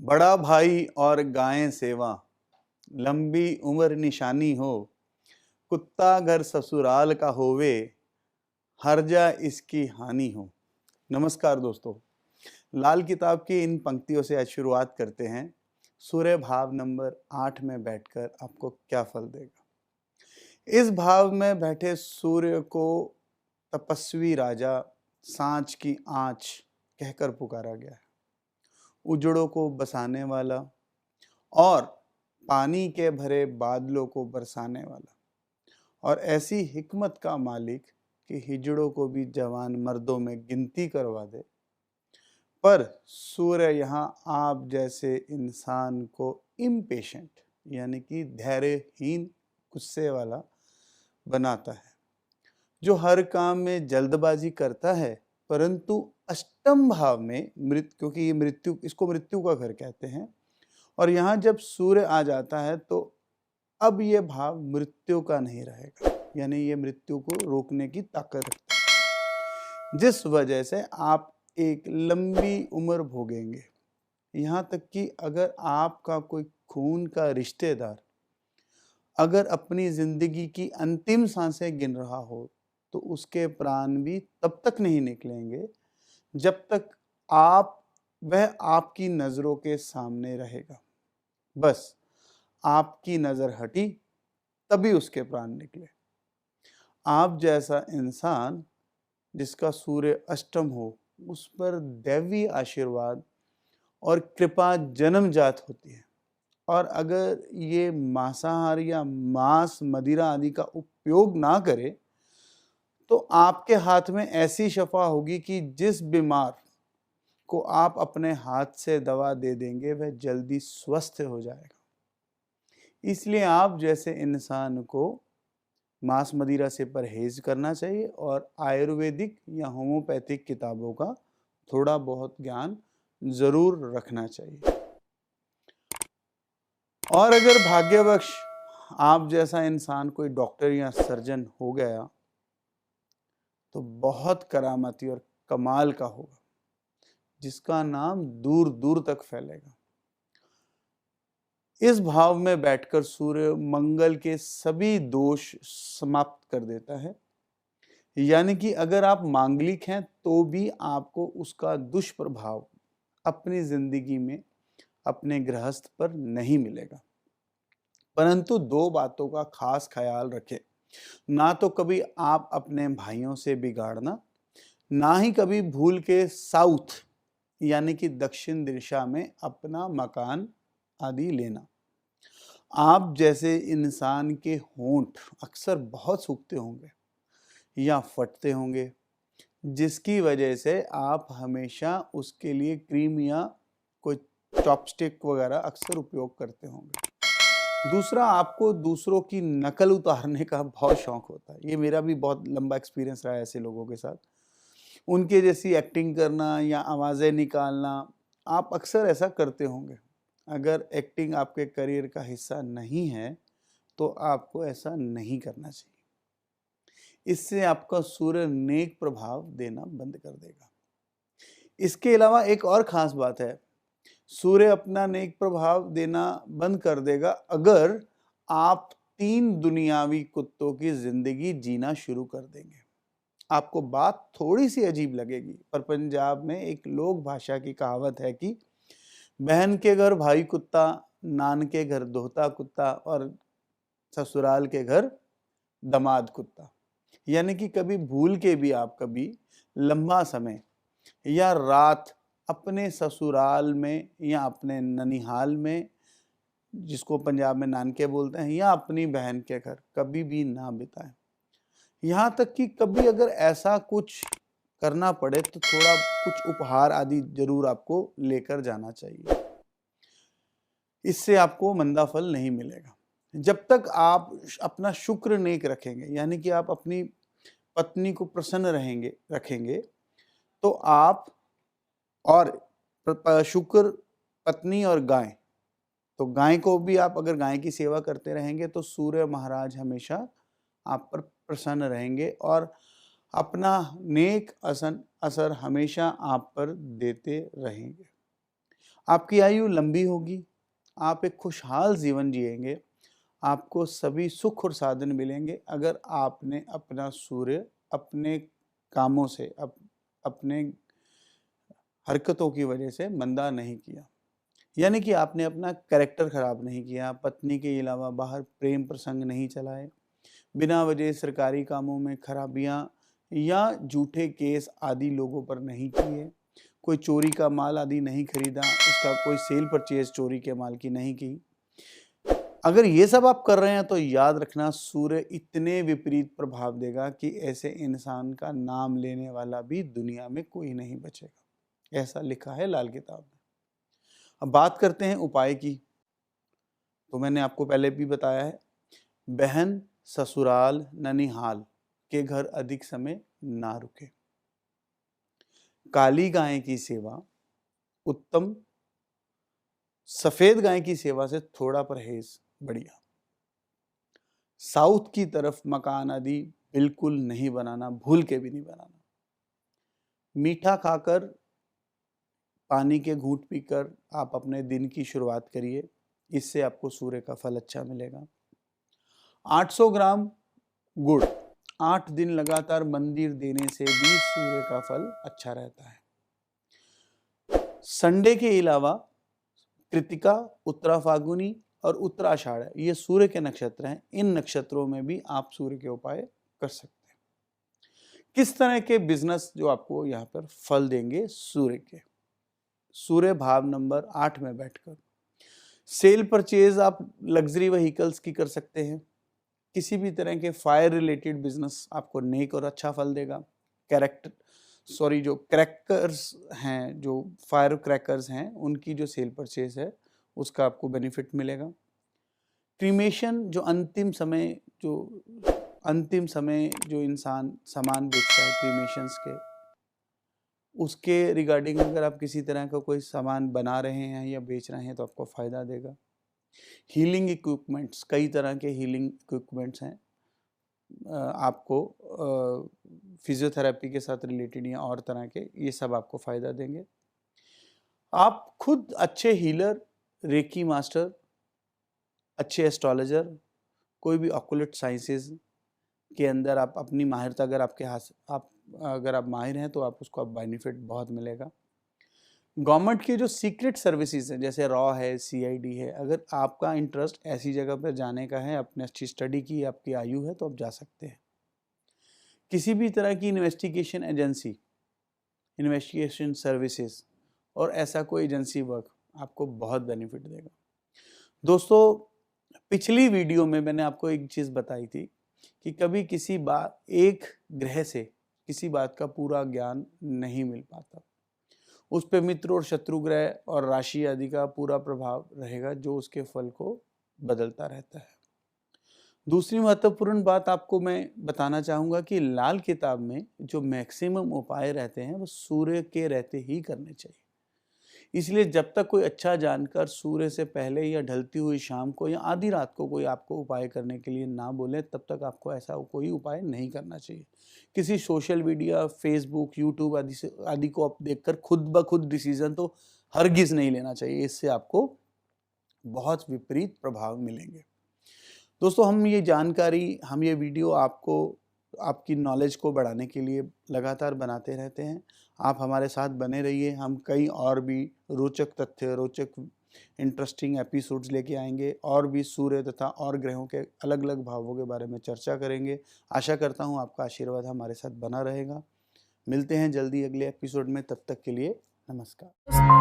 बड़ा भाई और गायें सेवा, लंबी उम्र निशानी हो। कुत्ता घर ससुराल का होवे, हर्जा इसकी हानि हो। नमस्कार दोस्तों, लाल किताब की इन पंक्तियों से आज शुरुआत करते हैं। सूर्य भाव नंबर 8 में बैठकर आपको क्या फल देगा। इस भाव में बैठे सूर्य को तपस्वी राजा, सांझ की आँच कहकर पुकारा गया है। उजड़ों को बसाने वाला और पानी के भरे बादलों को बरसाने वाला, और ऐसी हिकमत का मालिक कि हिजड़ों को भी जवान मर्दों में गिनती करवा दे। पर सूर्य यहाँ आप जैसे इंसान को इम्पेशेंट यानी कि धैर्यहीन, गुस्से वाला बनाता है, जो हर काम में जल्दबाजी करता है। परंतु अष्टम भाव में क्योंकि ये मृत्यु, इसको मृत्यु का घर कहते हैं, और यहाँ जब सूर्य आ जाता है तो अब ये भाव मृत्यु का नहीं रहेगा, यानी ये मृत्यु को रोकने की ताकत रखता है, जिस वजह से आप एक लंबी उम्र भोगेंगे। यहाँ तक कि अगर आपका कोई खून का रिश्तेदार अगर अपनी जिंदगी की अंतिम सांसें गिन रहा हो तो उसके प्राण भी तब तक नहीं निकलेंगे जब तक वह आपकी नजरों के सामने रहेगा। बस आपकी नजर हटी तभी उसके प्राण निकले। आप जैसा इंसान जिसका सूर्य अष्टम हो, उस पर दैवी आशीर्वाद और कृपा जन्मजात होती है। और अगर ये मांसाहार या मांस, मदिरा आदि का उपयोग ना करे तो आपके हाथ में ऐसी शफा होगी कि जिस बीमार को आप अपने हाथ से दवा दे देंगे वह जल्दी स्वस्थ हो जाएगा। इसलिए आप जैसे इंसान को मांस मदिरा से परहेज करना चाहिए और आयुर्वेदिक या होम्योपैथिक किताबों का थोड़ा बहुत ज्ञान जरूर रखना चाहिए। और अगर भाग्यवश आप जैसा इंसान कोई डॉक्टर या सर्जन हो गया तो बहुत करामाती और कमाल का होगा, जिसका नाम दूर दूर तक फैलेगा। इस भाव में बैठकर सूर्य मंगल के सभी दोष समाप्त कर देता है, यानी कि अगर आप मांगलिक हैं तो भी आपको उसका दुष्प्रभाव अपनी जिंदगी में, अपने गृहस्थ पर नहीं मिलेगा। परंतु दो बातों का खास ख्याल रखें, ना तो कभी आप अपने भाइयों से बिगाड़ना, ना ही कभी भूल के साउथ यानी कि दक्षिण दिशा में अपना मकान आदि लेना। आप जैसे इंसान के होंठ अक्सर बहुत सूखते होंगे या फटते होंगे, जिसकी वजह से आप हमेशा उसके लिए क्रीम या कोई चॉपस्टिक वगैरह अक्सर उपयोग करते होंगे। दूसरा, आपको दूसरों की नकल उतारने का बहुत शौक होता है। ये मेरा भी बहुत लंबा एक्सपीरियंस रहा है ऐसे लोगों के साथ। उनके जैसी एक्टिंग करना या आवाज़ें निकालना, आप अक्सर ऐसा करते होंगे। अगर एक्टिंग आपके करियर का हिस्सा नहीं है तो आपको ऐसा नहीं करना चाहिए। इससे आपका सूर्य नेक प्रभाव देना बंद कर देगा। इसके अलावा एक और खास बात है, सूर्य अपना नेक प्रभाव देना बंद कर देगा अगर आप 3 दुनियावी कुत्तों की जिंदगी जीना शुरू कर देंगे। आपको बात थोड़ी सी अजीब लगेगी, पर पंजाब में एक लोक भाषा की कहावत है कि बहन के घर भाई कुत्ता, नान के घर दोहता कुत्ता और ससुराल के घर दमाद कुत्ता। यानी कि कभी भूल के भी आप कभी लंबा समय या रात अपने ससुराल में या अपने ननिहाल में, जिसको पंजाब में नानके बोलते हैं, या अपनी बहन के घर कभी भी ना बिताएं। यहाँ तक कि कभी अगर ऐसा कुछ करना पड़े तो थोड़ा कुछ उपहार आदि जरूर आपको लेकर जाना चाहिए। इससे आपको मंदा फल नहीं मिलेगा। जब तक आप अपना शुक्र नेक रखेंगे, यानी कि आप अपनी पत्नी को प्रसन्न रखेंगे तो आप, और शुक्र, पत्नी और गाय, तो गाय को भी आप अगर गाय की सेवा करते रहेंगे तो सूर्य महाराज हमेशा आप पर प्रसन्न रहेंगे और अपना नेक असर हमेशा आप पर देते रहेंगे। आपकी आयु लंबी होगी, आप एक खुशहाल जीवन जिएंगे, आपको सभी सुख और साधन मिलेंगे अगर आपने अपना सूर्य अपने कामों से अपने हरकतों की वजह से मंदा नहीं किया, यानी कि आपने अपना कैरेक्टर खराब नहीं किया, पत्नी के अलावा बाहर प्रेम प्रसंग नहीं चलाए, बिना वजह सरकारी कामों में खराबियां या झूठे केस आदि लोगों पर नहीं किए, कोई चोरी का माल आदि नहीं खरीदा, उसका कोई सेल परचेज चोरी के माल की नहीं की। अगर ये सब आप कर रहे हैं तो याद रखना सूर्य इतने विपरीत प्रभाव देगा कि ऐसे इंसान का नाम लेने वाला भी दुनिया में कोई नहीं बचेगा, ऐसा लिखा है लाल किताब में। अब बात करते हैं उपाय की। तो मैंने आपको पहले भी बताया है, बहन ससुराल ननिहाल के घर अधिक समय ना रुके, काली गाय की सेवा उत्तम, सफेद गाय की सेवा से थोड़ा परहेज बढ़िया, साउथ की तरफ मकान आदि बिल्कुल नहीं बनाना, भूल के भी नहीं बनाना, मीठा खाकर पानी के घूंट पीकर आप अपने दिन की शुरुआत करिए, इससे आपको सूर्य का फल अच्छा मिलेगा। 800 ग्राम गुड़ 8 दिन लगातार मंदिर देने से भी सूर्य का फल अच्छा रहता है। संडे के अलावा कृतिका, उत्तरा फाल्गुनी और उत्तराषाढ़ ये सूर्य के नक्षत्र हैं, इन नक्षत्रों में भी आप सूर्य के उपाय कर सकते हैं। किस तरह के बिजनेस जो आपको यहाँ पर फल देंगे सूर्य के? सूर्य भाव नंबर 8 में बैठकर सेल परचेज आप लग्जरी व्हीकल्स की कर सकते हैं। किसी भी तरह के फायर रिलेटेड बिजनेस आपको नेक और अच्छा फल देगा। जो क्रैकर्स हैं, जो फायर क्रैकर्स हैं, उनकी जो सेल परचेज है उसका आपको बेनिफिट मिलेगा। क्रीमेशन जो अंतिम समय जो इंसान सामान बेचता है क्रीमेशंस के, उसके रिगार्डिंग अगर आप किसी तरह का कोई सामान बना रहे हैं या बेच रहे हैं तो आपको फ़ायदा देगा। हीलिंग इक्विपमेंट्स, कई तरह के हीलिंग इक्विपमेंट्स हैं, आपको फिजियोथेरेपी के साथ रिलेटेड या और तरह के, ये सब आपको फ़ायदा देंगे। आप खुद अच्छे हीलर, रेकी मास्टर, अच्छे एस्ट्रोलॉजर, कोई भी ऑक्युलेट साइंसेस के अंदर आप अपनी माहिरता अगर आप माहिर हैं तो आप उसको बेनिफिट बहुत मिलेगा। गवर्नमेंट के जो सीक्रेट सर्विसेज हैं जैसे रॉ है, सीआईडी है, अगर आपका इंटरेस्ट ऐसी जगह पर जाने का है, अपने अच्छी स्टडी की आपकी आयु है तो आप जा सकते हैं। किसी भी तरह की इन्वेस्टिगेशन एजेंसी, इन्वेस्टिगेशन सर्विसेज और ऐसा कोई एजेंसी वर्क आपको बहुत बेनिफिट देगा। दोस्तों, पिछली वीडियो में मैंने आपको एक चीज़ बताई थी कि कभी एक ग्रह से किसी बात का पूरा ज्ञान नहीं मिल पाता, उस पे मित्र और शत्रु ग्रह और राशि आदि का पूरा प्रभाव रहेगा जो उसके फल को बदलता रहता है। दूसरी महत्वपूर्ण बात आपको मैं बताना चाहूँगा कि लाल किताब में जो मैक्सिमम उपाय रहते हैं वो सूर्य के रहते ही करने चाहिए। इसलिए जब तक कोई अच्छा जानकर सूर्य से पहले या ढलती हुई शाम को या आधी रात को कोई आपको उपाय करने के लिए ना बोले, तब तक आपको ऐसा कोई उपाय नहीं करना चाहिए। किसी सोशल मीडिया, फेसबुक, यूट्यूब आदि को आप देखकर खुद ब खुद डिसीजन तो हरगिज़ नहीं लेना चाहिए, इससे आपको बहुत विपरीत प्रभाव मिलेंगे। दोस्तों, हम ये वीडियो आपकी नॉलेज को बढ़ाने के लिए लगातार बनाते रहते हैं। आप हमारे साथ बने रहिए, हम कई और भी रोचक तथ्य, रोचक इंटरेस्टिंग एपिसोड्स लेके आएंगे और भी सूर्य तथा और ग्रहों के अलग अलग भावों के बारे में चर्चा करेंगे। आशा करता हूँ आपका आशीर्वाद हमारे साथ बना रहेगा। मिलते हैं जल्दी अगले एपिसोड में, तब तक के लिए नमस्कार।